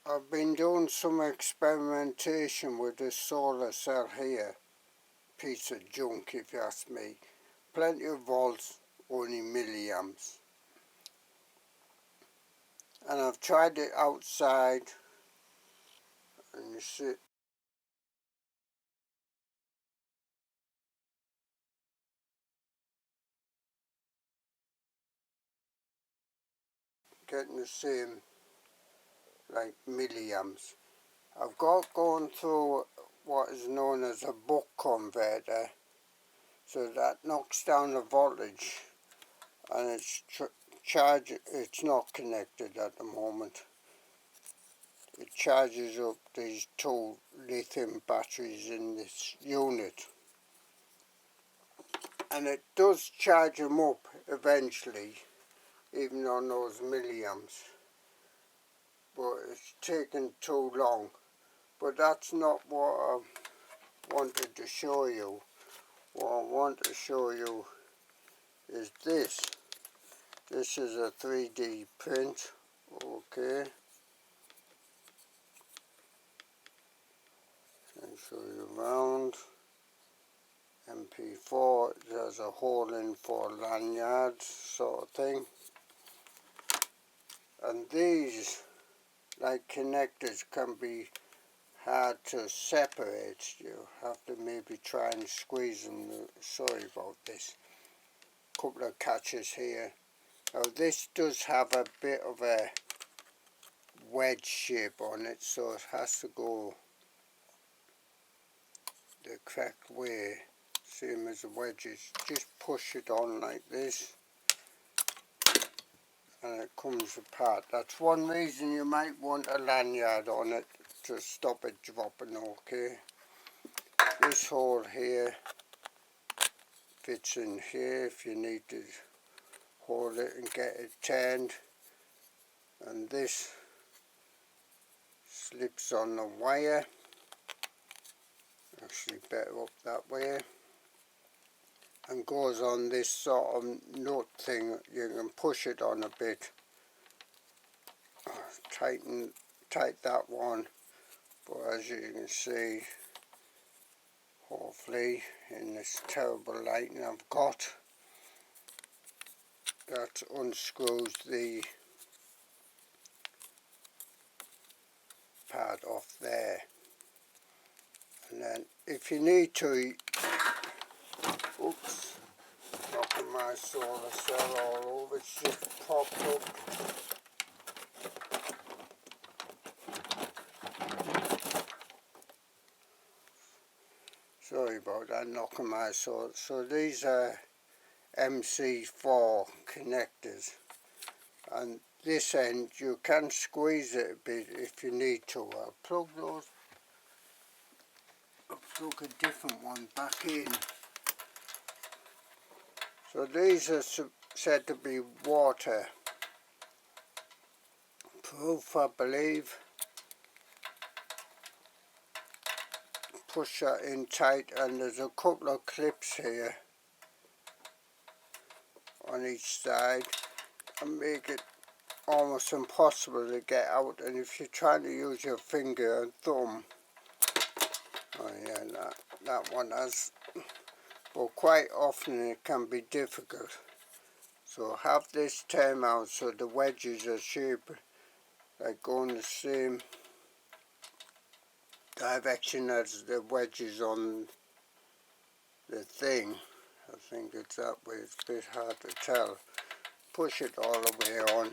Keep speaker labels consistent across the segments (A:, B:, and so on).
A: I've been doing some experimentation with this solar cell here. Piece of junk if you ask me. Plenty of volts, only milliamps. And I've tried it outside, and you see getting the same like milliamps. I've got going through what is known as a buck converter, so that knocks down the voltage, and it's not connected at the moment. It charges up these two lithium batteries in this unit, and it does charge them up eventually, even on those milliamps, but it's taken too long. But that's not what I wanted to show you. What I want to show you is this. This is a 3D print, okay. I'll show you around. MP4, there's a hole in for lanyards sort of thing. And these, like connectors, can be hard to separate. You have to maybe try and squeeze them. Sorry about this. Couple of catches here. Now this does have a bit of a wedge shape on it, so it has to go the correct way, same as the wedges. Just push it on like this and it comes apart. That's one reason you might want a lanyard on it, to stop it dropping, okay. This hole here fits in here if you need to hold it and get it turned, and this slips on the wire, actually better up that way, and goes on this sort of nut thing. You can push it on a bit, tight that one, but as you can see, hopefully in this terrible lighting I've got, that unscrews the part off there. And then if you need to, oops, knocking my solar cell all over, it's just popped up. Sorry about that, knocking my solar. So these are MC4 connectors, and this end you can squeeze it a bit if you need to. I'll plug a different one back in. So these are said to be water proof, I believe. Push that in tight, and there's a couple of clips here on each side, and make it almost impossible to get out. And if you're trying to use your finger and thumb, oh yeah, that one has, but quite often it can be difficult. So have this turned out so the wedges are shaped like going the same direction as the wedges on the thing. I think it's that way. It's a bit hard to tell. Push it all the way on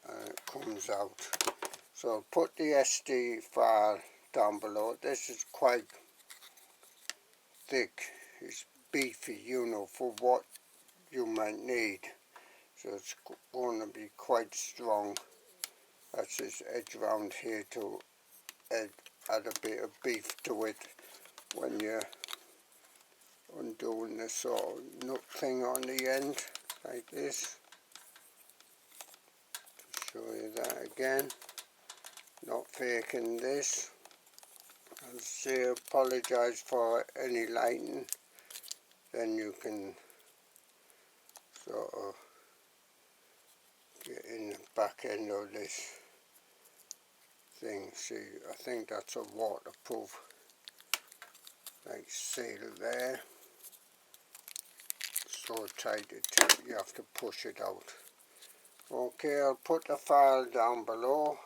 A: and it comes out. So put the SD file down below. This is quite thick. It's beefy, you know, for what you might need. So it's going to be quite strong. That's this edge around here to add a bit of beef to it when you're undoing this sort of nut thing on the end, like this. To show you that again, not faking this. I'll say apologise for any lighting, then you can sort of get in the back end of this thing. See, I think that's a waterproof like seal there, so tight you have to push it out. Okay, I'll put the file down below